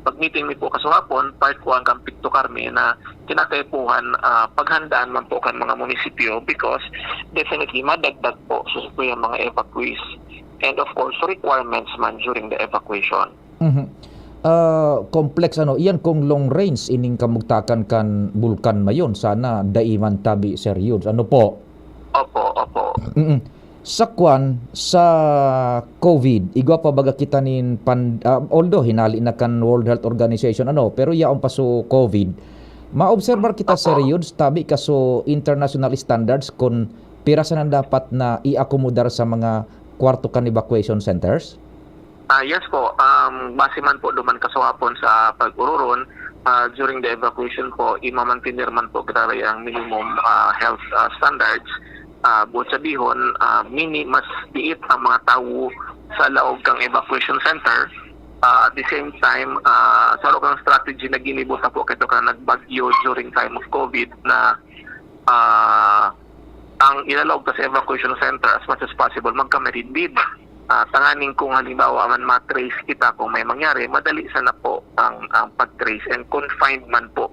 pag-meeting mi po kasahapon, part ko ang Picto Carmen na kinakaipuhan paghandaan man po kan mga munisipyo because definitely madagdag po sa yung mga evacuees and of course requirements man during the evacuation. Complex iyan kung long range ining kamugtakan kan bulkan mayon sana daiman tabi Sir Yudes. Ano po? Opo. Sa COVID, igwa pa baga kita nin although hinali na kan World Health Organization pero yaon pa so COVID. Ma-observer kita Sir Yudes tabi kaso international standards kung pirasan ang dapat na i-akomodar sa mga kwarto kan evacuation centers? Yes po. Base man po duman kasawapon sa pag-ururon during the evacuation po, imamantinir man po grabe ang minimum health standards. Buot sabihon, mas diit ang mga tao sa laog kang evacuation center. At the same time, sa kang strategy na ginibuta po kito ka nagbagyo during time of COVID na ang ilalog sa evacuation center as much as possible magkameridbid. Tanganing kung halimbawa man matrace kita kung may mangyari, madali sana po ang pag-trace and confined man po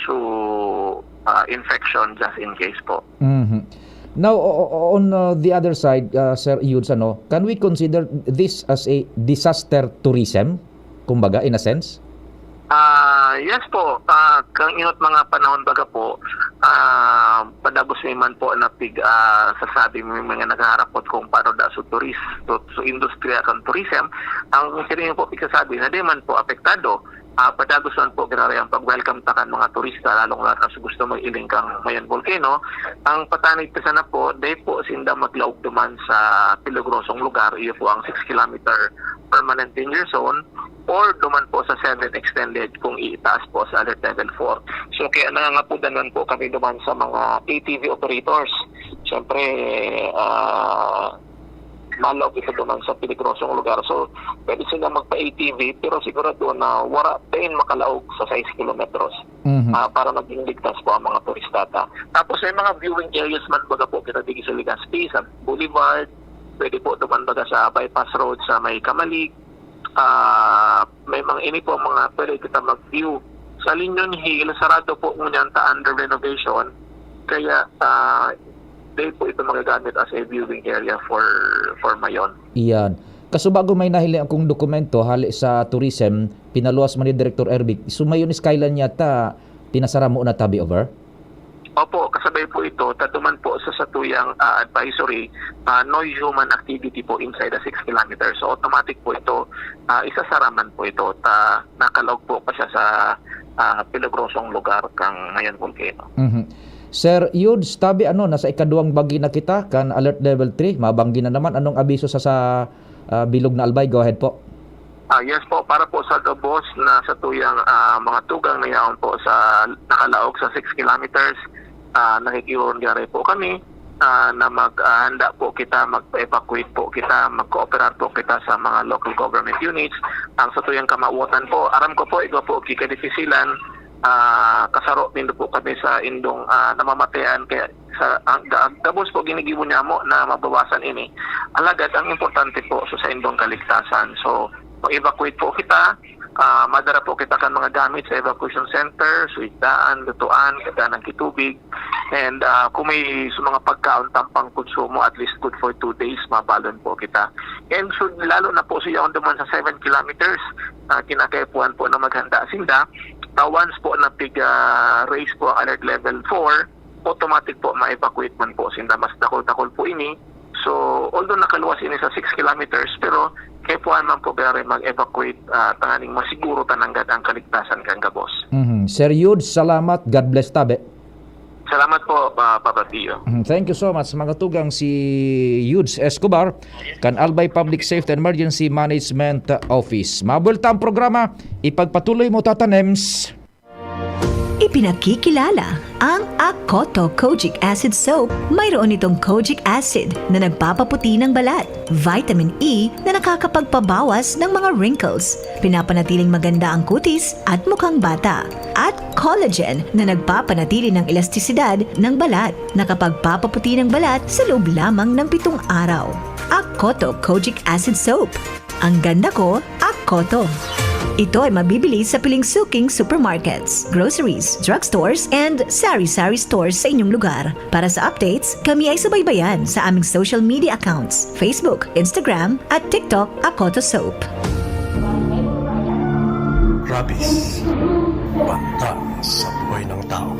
to infection just in case po. Now, on the other side, Sir Yudes, can we consider this as a disaster tourism? Kumbaga, in a sense? Yes po. Kang inot mga panahon baga po, padagos may man po na sasabi may mga naghaharapot kung paano da so industriya kang tourism. Ang sinin po pigsasabi na di man po apektado. Padagos man po ginari ang pag-welcome takan mga turista, lalong lahat na gusto mag-iling kang Mayon Volcano. Ang patanay pa sana po, day po sinda maglaog duman sa peligrosong lugar. Iyo po ang 6 kilometer permanent danger zone or duman po sa 7 extended kung iitaas po sa alert level 4. So kaya nangangapudanan po kami duman sa mga ATV operators. Siyempre, malaog ito duman sa peligrosong lugar. So, pwede sila magpa-ATV pero sigurado na wala tayo makalaog sa 6 kilometros para maging ligtas po ang mga turistata. Tapos may mga viewing areas man baga po kita digi sa Legazpi, sa Boulevard, pwede po duman baga sa bypass road sa may Kamalig. May mga ini po mga pwede kita mag-view. Sa Linyon Hill, sarado po ngunyan ta under renovation. Kaya dahil po ito magagamit as a viewing area for Mayon. Iyan. Kaso bago may nahili akong dokumento hali sa tourism, pinaluwas man ni Director Erbic, sumayon ni Skyline yata, pinasara mo na tabi over? Opo, kasabay po ito, taduman po sa satuyang advisory, no human activity po inside the 6 kilometers. So automatic po ito, isasaraman po ito, nakalog po pa siya sa peligrosong lugar kang Mayon Volcano. Sir Yudes, tabi nasa ikaduang bagi na kita kan alert level 3, mabanggi na naman anong abiso sa bilog na Albay? Go ahead po. Yes po, para po sa Gabos na sa tuyang mga tugang na yaon po sa nakalaog sa 6 kilometers, nakikiurong po kami na maghanda po kita, mag-evacuate po kita, mag-cooperate po kita sa mga local government units. Ang sa tuyang kamauotan po, aram ko po, ito po kikadifisilan, kasaro din po kami sa indong namamatayan kaya sa Gabos po ginigibo niya mo na mabawasan ini. Alagad ang importante po sa indong kaligtasan. So mag-evacuate po kita, madara po kita kan mga gamit sa evacuation center, suidaan, lutuan, kada ng kitubig, and kung may mga pagkaon tampang konsumo at least good for 2 days, mabalon po kita. And so, lalo na po siya on duman sa 7 kilometers, kinakaipuan po na maghanda sinda. Once po na raise po ang alert level 4, automatic po ma-evacuate man po sinda. Mas dakol-dakol po ini. So, although nakaluwas ini sa 6 kilometers, pero kaipuan man po gari mag-evacuate tanganing masiguro tananggad ang kaligtasan kang Gabos. Sir Yudes, salamat. God bless tabi. Salamat po, Papa Tio. Thank you so much. Mga tugang si Yudes Escobar, kan Albay Public Safety and Emergency Management Office. Mabulta ang programa, ipagpatuloy mo tatanems. ipinakikilala ang Akoto Kojic Acid Soap. Mayroon itong kojic acid na nagpapaputi ng balat, vitamin E na nakakapagpabawas ng mga wrinkles, pinapanatiling maganda ang kutis at mukhang bata, at collagen na nagpapanatili ng elastisidad ng balat, nakapagpapaputi ng balat sa loob lamang ng 7 araw. Akoto Kojic Acid Soap. Ang ganda ko, Akoto. Ito ay mabibili sa piling suking supermarkets, groceries, drugstores, and sari-sari stores sa inyong lugar. Para sa updates, kami ay subaybayan sa aming social media accounts, Facebook, Instagram, at TikTok, Akoto Soap. Rabies, banta sa buhay ng tao.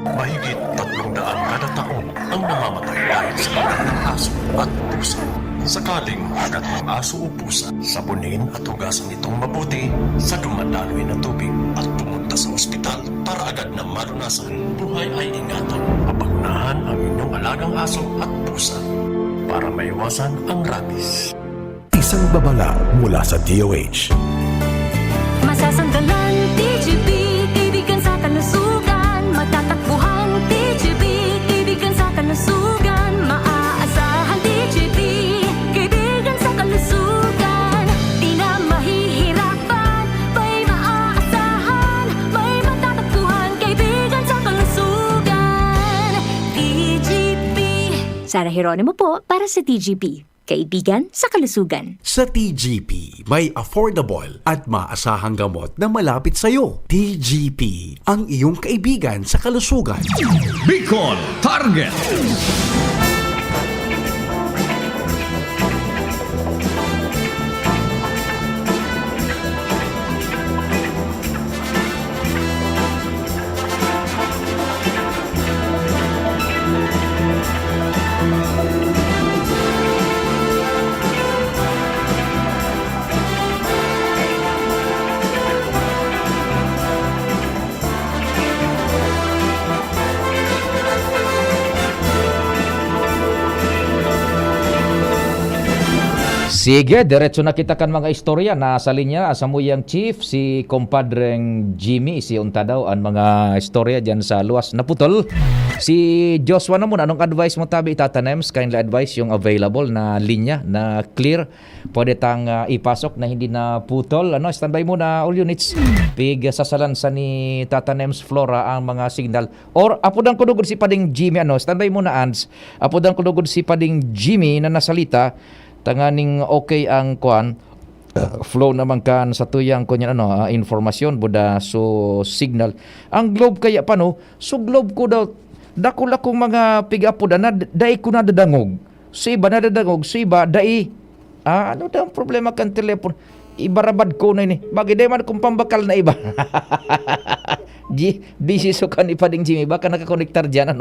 Mahigit 300 kada taon ang namamatay dahil sa kagat ng aso at pusa. Sakaling kagat ng aso o pusa, sabunin at hugasan itong mabuti sa dumadaloy na tubig at pumunta sa ospital para agad na malunasan. Buhay ay ingatan. Mapagnahan ang inyong alagang aso at pusa para maiwasan ang rabies. Isang babala mula sa DOH. Masasandalan, TGP, kaibigan sa kalusugan. Matatakbuhan, TGP, kaibigan sa kalusugan. Maaasahan, TGP, kaibigan sa kalusugan. Di na mahihirapan, may maaasahan. May matatakbuhan, kaibigan sa kalusugan. TGP. Sara Geronimo po para sa TGP. Kaibigan sa kalusugan. Sa TGP, may affordable at maasahang gamot na malapit sa iyo. TGP, ang iyong kaibigan sa kalusugan. Bicol Target. Sige, diretso na kita kan mga istorya. Nasa linya, asamuyang chief, si compadreng Jimmy, si unta daw ang mga istorya dyan sa luwas naputol. Si Joshua naman, anong advice mo tabi itatanems? Kindly advice yung available na linya na clear. Pwede tang ipasok na hindi na putol. Standby muna all units. Pig sasalansa ni Tatanems Flora ang mga signal. Or apodang kulugod si Pading Jimmy, standby muna Ans. Apodang kulugod si Pading Jimmy na nasalita. Tanganing okay ang kuan flow naman kan sa tuyang kunyan informasyon buda so signal ang globe kaya pano so globe ko daw dakula kong mga pigapuda na dai ko na dadangog so iba na dadangog so iba dai ano daw ang problema kan telepon ibarabad ko na ini bagay dai man kung pambakal na iba busy so kan ipading Jimmy baka nakakonektar dyan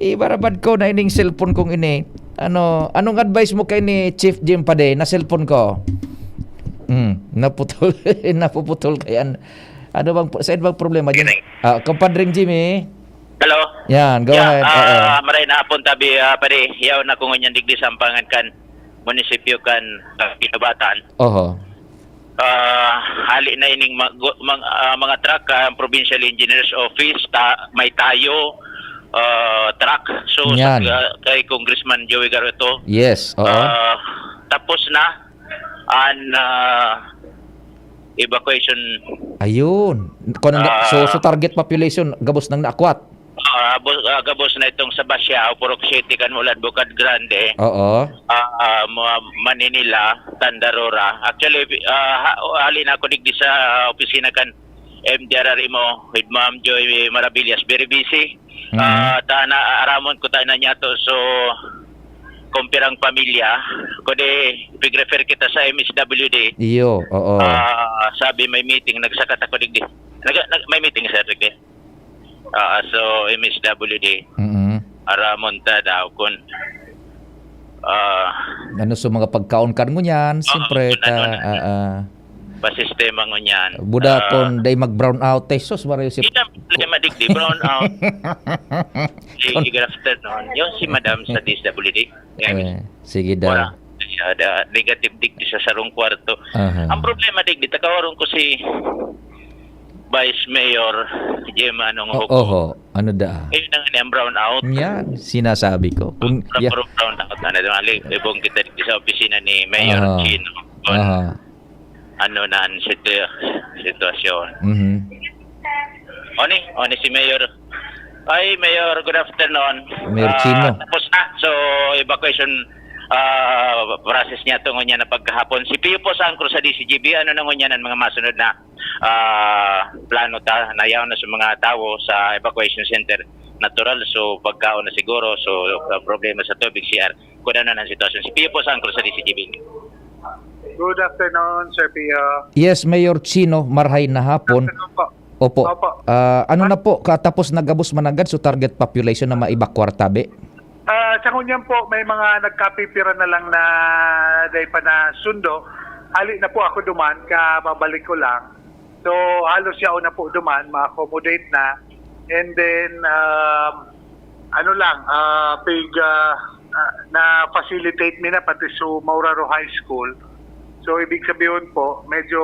ibarabad ko na ining cellphone kong ini anong advice mo kay ni Chief Jim Pade na cellphone ko? Naputol, napuputol kayan. Ano bang bang problema diyan? Compadring Jimmy. Hello. Yan, go ahead. Maray na hapon tabi pare. Yaw na kung ganyan digdi sampangan kan munisipyo kan Pinabatan. Oho. Hali na ining mga truck provincial engineers office may tayo truck. So kay Congressman Joey Garreto. Yes. Tapos na an evacuation. Ayun. So target population gabos nang naakwat. Gabos na itong sa Basya, Purok City kan Mulad Bukad Grande. Oo. Manila, Tandarora. Actually halin ako digdi sa opisina kan MDRR mo with Ma'am Joy Maravillas, very busy. Aramon ko tayo na niya to so kumpirang pamilya kundi pig-refer kita sa MSWD. Iyo, oo. Sabi may meeting, nagsakat ako digdi. May meeting sa digdi. So MSWD. Aramon ta daw kun so mga pagkaon kan mo niyan, siyempre pasistema ngo niyan. Buda kon day mag-brown out tesos barayo si problema digdi brown out. Grafted noon. Yung si Madam sa DSWD. Sige da. Negative digdi sa sarong kwarto. Ang problema digdi takawaron ko si Vice Mayor Jim anong Oho, ano da? Ayun ang brown out. Yan, sinasabi ko. Kung, Brown out na ibong kita dito sa opisina ni Mayor Chino. Ano na ang sitwasyon. Oni si Mayor. Ay, Mayor, good afternoon. Mayor Chino. Tapos na. So, evacuation process niya tungo niya na pagkahapon. Si Pio po Sangcro sa DCGB, ano nangon niya ng mga masunod na plano nayaw na sa mga tao sa evacuation center natural. So, pagkaon na siguro. So, problema sa tubig, CR. Kung ano na ang sitwasyon. Si Pio po Sangcro sa DCGB. Good afternoon, Sir Pio. Yes, Mayor Chino, marhay na hapon. Opo. Ano na po, katapos nagabos managad so target population na maibakwar tabi? Sa kunyan po, may mga nagkapipira na lang na day pa na sundo. Hali na po ako duman, kababalik ko lang. So, halos yaw na po duman, ma-accommodate na. And then, na-facilitate mi na pati sa Mauraro High School. So, ibig sabihin po, medyo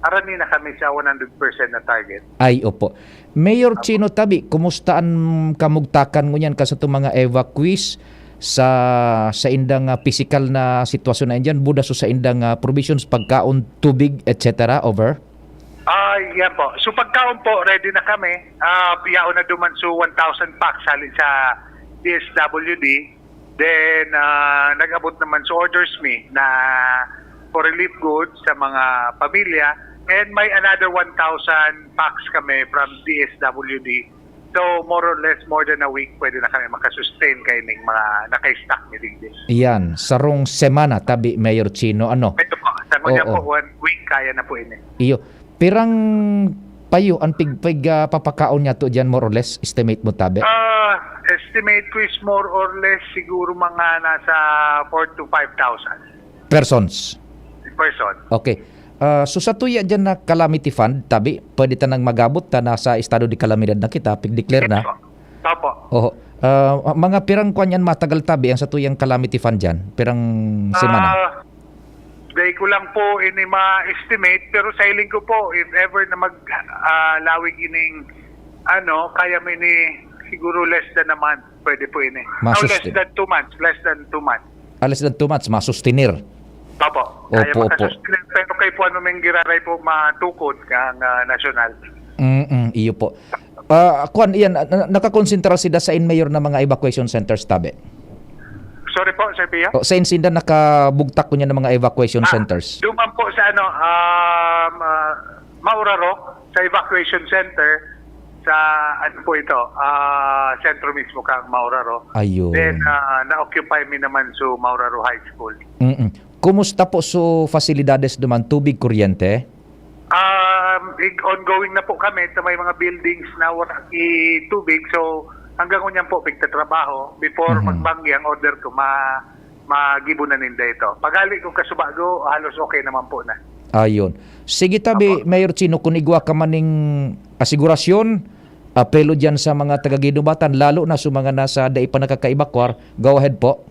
arani na kami sa 100% na target. Ay, opo. Mayor Chino Tabi, kumusta ang kamugtakan ngunyan ka sa itong mga evacuees sa indang physical na sitwasyon na indyan, buda so sa indang provisions, pagkaon, tubig, etc. Over? Yan po. So pagkaon po, ready na kami. Yaon na duman so 1,000 packs hali sa DSWD. Then, nag-abot naman so orders me na for relief goods sa mga pamilya. And may another 1,000 packs kami from DSWD. So, more or less, more than a week, pwede na kami makasustain kayo ng mga naka-stock ni Digdi. Yan, sarong semana, Tabi, Mayor Chino, ano? Ito po, sa kanya po, 1 week, kaya na po ini. Iyo, pirang payo, ang pigpig papakaon niya to dyan, more or less, estimate mo, Tabi? Estimate ko is more or less, siguro mga nasa 4,000 to 5,000. Persons? Person. Okay. So sa tuya dyan na calamity fund, Tabi, pwede tanang magabot ta nasa estado di kalamidad na kita, pig-declare na. Opo. Oho. Mga pirang kwan yan matagal, Tabi, ang sa tuyang calamity fund dyan? Pirang semana? Day ko lang po ini ma-estimate, pero sailing ko po, if ever na maglawig ining kaya mo ini siguro less than a month, pwede po ini. Less than 2 months. Less than 2 months. Less than 2 months, masustenir. Opo. Kaya makasustinir. Pero kay po ano may giraray po matukod kang nasyonal. Iyo po. Kuan iyan, nakakonsentra sida sa mayor na mga evacuation centers, Tabi? Sorry po, Sir Pia? Sa insinda nakabugtak ko niya ng mga evacuation centers? Duman po sa Mauraro, sa evacuation center, sa po ito, sentro mismo kang Mauraro. Ayun. Then, na-occupy mi naman sa Mauraro High School. Kumusta po sa fasilidades duman, tubig, kuryente? Ongoing na po kami sa may mga buildings na wala tubig. So, hanggang kunyan po, pigtatrabaho. Before magbanggi, ang order ko, magibo na ninda ito. Pagali kong kasubago, halos okay naman po na. Ayun. Sige, Tabi, Mayor Chino, kung igwa ka maning asigurasyon, apelo dyan sa mga taga-ginubatan, lalo na sa mga nasa dai pa nakakaibakwar, go ahead po.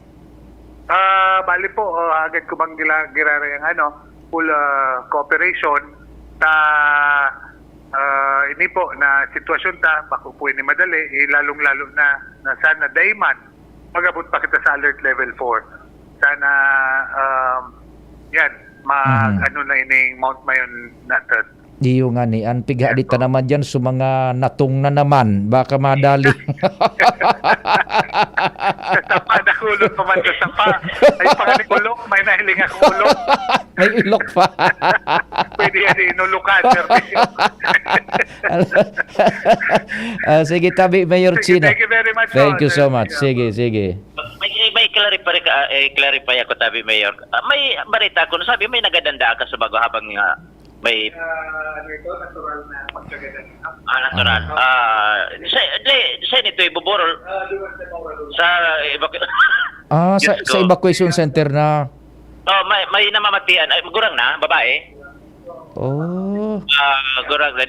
Bali po, agad ko bang girara yung full cooperation sa ini po na sitwasyon ta, bako po ini madali, lalong-lalo na sana dayman magabot pa kita sa alert level 4. Sana yan, na ining Mount Mayon natin. Iyo nga ni, ang pigha dito naman dyan sa mga natong na naman, baka madali. Sapa, nakulog pa man sa sapa. Ay, panganikulog, may nahiling ako ulog. May ilok pa. Pwede yan inulukan, servisyo. Sige, Tabi, Mayor Chino. Thank you very much. Thank you so much. Sige. May clarify ako, Tabi, Mayor. May barita ko, sabi may nagadanda ka sa bago habang may natural na pagkagadan. Natural. Sa nito ibuborol sa sa evacuation center na. May namamatian. Ay, gurang na, babae. Gurang na.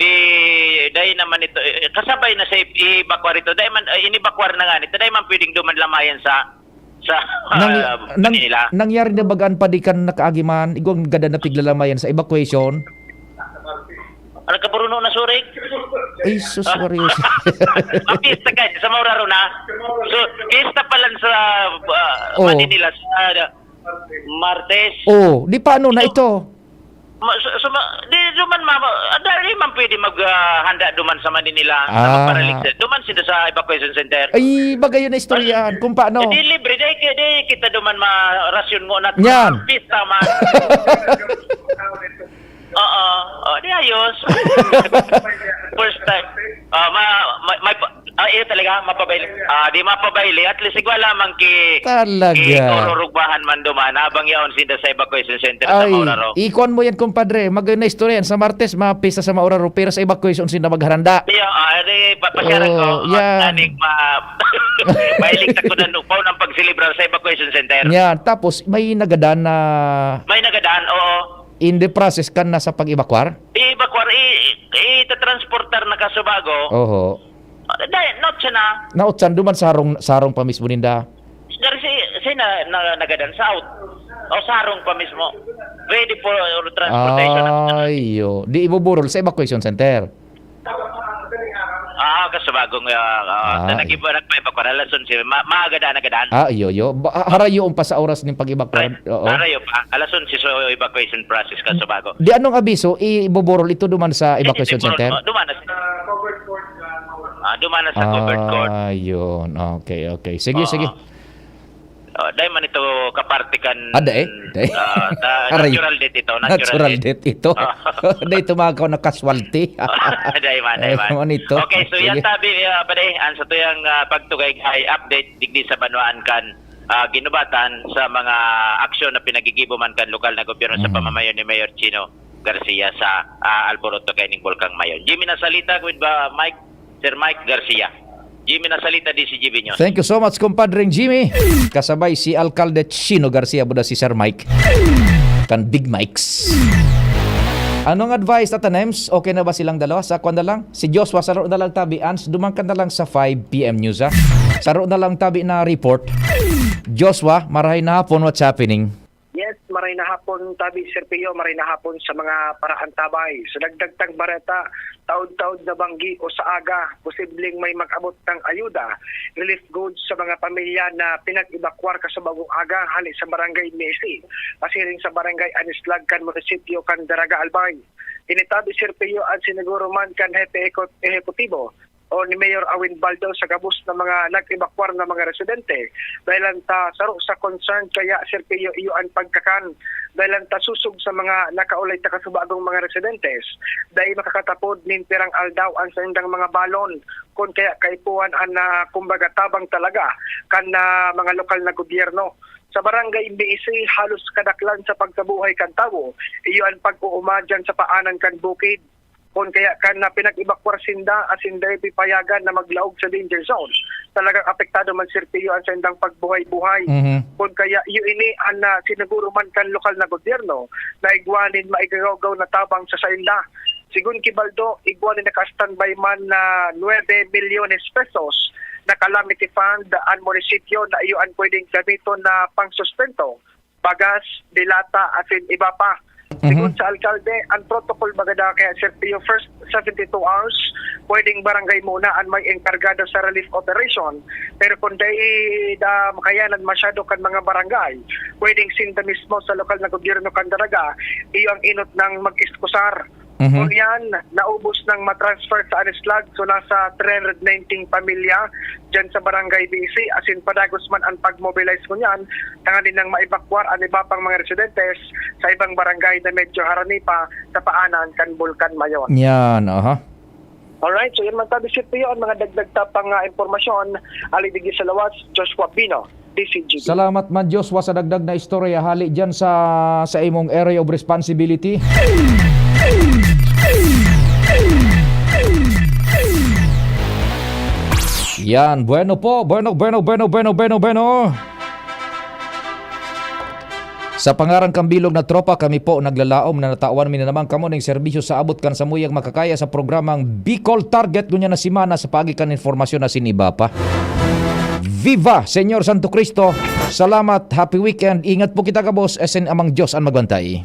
Dahil naman ito, kasabay na sa i-evacuar ito. Dahil man, in-evacuar na nga nito. Dahil man pwedeng duman lamayan sa Manila. Nangyari na bagaan pa di kan nakaagiman, igong gada na piglalamayan sa evacuation? Ano ka Bruno na surig? Ay, sus, Marius. Mapista ka sa Mauraro na. So, pista pa lang sa Oh. Manila sa Martes. Oh, di paano na ito? Di duman dali man pwede maghanda duman sa Manila Ah. paralig. Duman sila sa evacuation center. Ay, bagay yun na istoryahan. Kung paano? Di libre di kita duman ma-rasyon mo na Yan. pista man. Oo, di ayos. First time. Iyo talaga mapabayli. Di mapabayli at least igwa lamang Talaga. Kororugbahan man duman habang yaon sila sa evacuation center sa Ay, Mauraro. ikon mo yan, kumpadre. Magay na istoryahan. Sa Martes, mapisa sa Mauraro, pero sa evacuation sila magharanda. Iya, di pasyaran ko. Yan. Mailig ko na nupaw ng pagsilibrar sa evacuation center. Yan. Tapos, may nagadaan na May nagadaan, oo. in the process ka na sa pag-evacuar? I-evacuar, i-transportar na kasubago. Oho. Dahil, not siya na. Nautsan, duman sarong pa mismo ninda. Dari siya nagadaan south. O sarong pa mismo. Ready for transportation. Ayo. Di ibuburol sa evacuation center. Kasubagong nagpa-evacuar. Alason siya. Maagadaan. Iyo. Harayo pa sa oras ng pag-evacuar. Oo. Harayo pa. Alason siya sa evacuation process kasubago. Di anong abiso, ibuburol ito duman sa evacuation center? Duman na sa covered court. Ayun. Okay. Sige. Dahil man ito kapartikan. Dahil? Natural death ito. Natural death ito. Dahil tumakaw na casualty. Dahil man. Ito. Okay, so yan tabi, paday, sa tuyang pagtugay ay update digdi sa Banuan kan ginubatan sa mga aksyon na pinagigibo man kan lokal na gobyerno sa pamamayon ni Mayor Chino Garcia sa Alboroto kaining Bulkang Mayon. Jimmy nasalita with Sir Mike Garcia. Jimmy nasalita di si GB News. Thank you so much, kumpadring Jimmy. Kasabay si Alcalde Chino Garcia, buda si Sir Mike. Kan Big Mikes. Anong advice at Nems? Okay na ba silang dalawa? Sa kwan na lang? Si Joshua, saro na lang tabi. Ans, dumangkan na lang sa 5 p.m. news, ha? Saro na lang tabi na report. Joshua, marahay na hapon, what's happening? Yes, maray na hapon tabi Sir Pio, maray na hapon sa mga paraan tabay. Sa dagdagtang bareta, taod-taod na banggi o sa aga, posibleng may mag-abot ng ayuda, relief goods sa mga pamilya na pinag-evacuar ka sa bagong aga hali sa barangay Mesi, pasiring sa barangay Anislag kan munisipyo kan Daraga Albay. Initabi Sir Pio at siniguro man kan hepe ehekutibo o ni Mayor Awin Baldo sa gabos ng mga nag-evacuar na mga residente. Dahil ta saro sa concern kaya Sir Pio iyo ang pagkakan. Dahil ta susog sa mga nakaulay ta kasubagong mga residentes. Dahil makakatapod nin pirang aldaw ang sandang mga balon kung kaya kaipuan ang kumbaga tabang talaga kan mga lokal na gobyerno. Sa barangay BC, halos kadaklan sa pagkabuhay kan tawo. Iyo ang pag-uuma dyan sa paanan kan bukid. Kung kaya kan na pinag-evacuar sinda as hindi pipayagan na maglaog sa danger zone. Talagang apektado man Sir Pio ang sendang pagbuhay-buhay. Kung kaya ini ang siniguro man kan lokal na gobyerno na igwanin maigagaw na tabang sa sainda. Sigun Kibaldo, igwanin na ka-standby man na 9 milyones pesos na calamity fund ang munisipyo na iyon pwedeng gamiton na pang-sustento, bagas, dilata, asin iba pa. Sigun sa alkalde, ang protocol bagada kaya Sir Pio, first 72 hours, pwedeng barangay muna ang may enkargado sa relief operation. Pero kung dahil makayanan masyado kan mga barangay, pwedeng sinda mismo sa lokal na gobyerno kan Daraga, iyo ang inot ng mag-iskusar. Kung yan, naubos ng matransfer sa Anislag, so nasa 319 pamilya dyan sa barangay BC, asin padagos man ang pag-mobilize ko niyan, tanganin ng maibakwar ang iba pang mga residentes sa ibang barangay na medyo harani pa sa paanan kan Bulkan Mayon. Yan, Alright, so yan man tabi Sir Pio, ang mga dagdag tapang impormasyon, alidigi sa lawas, Joshua Bino, DCGB. Salamat man Joshua sa dagdag na istorya hali dyan sa imong area of responsibility. Yan, bueno po. Bueno. Sa pangarang kambilog na tropa, kami po naglalaom na natawan mi na naman kamo ng serbisyo sa abot kan sa muyang makakaya sa programang Bicol Target gunya na simana sa pagikan informasyon na siniba pa. Viva Senyor Santo Cristo. Salamat, happy weekend. Ingat po kita ka boss, esen amang Diyos ang magbantay.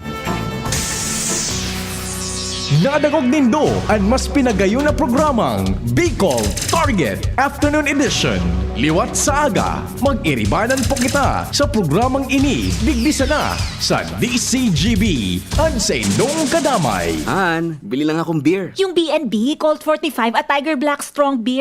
Nadagog nindo ang mas pinagayon na programang Bicol Target Afternoon Edition. Liwat sa aga, mag-iribanan po kita sa programang ini digdisa na sa DCGB at sa Indong Kadamay. Han, bili lang akong beer. Yung B&B, Colt 45 at Tiger Black Strong Beer.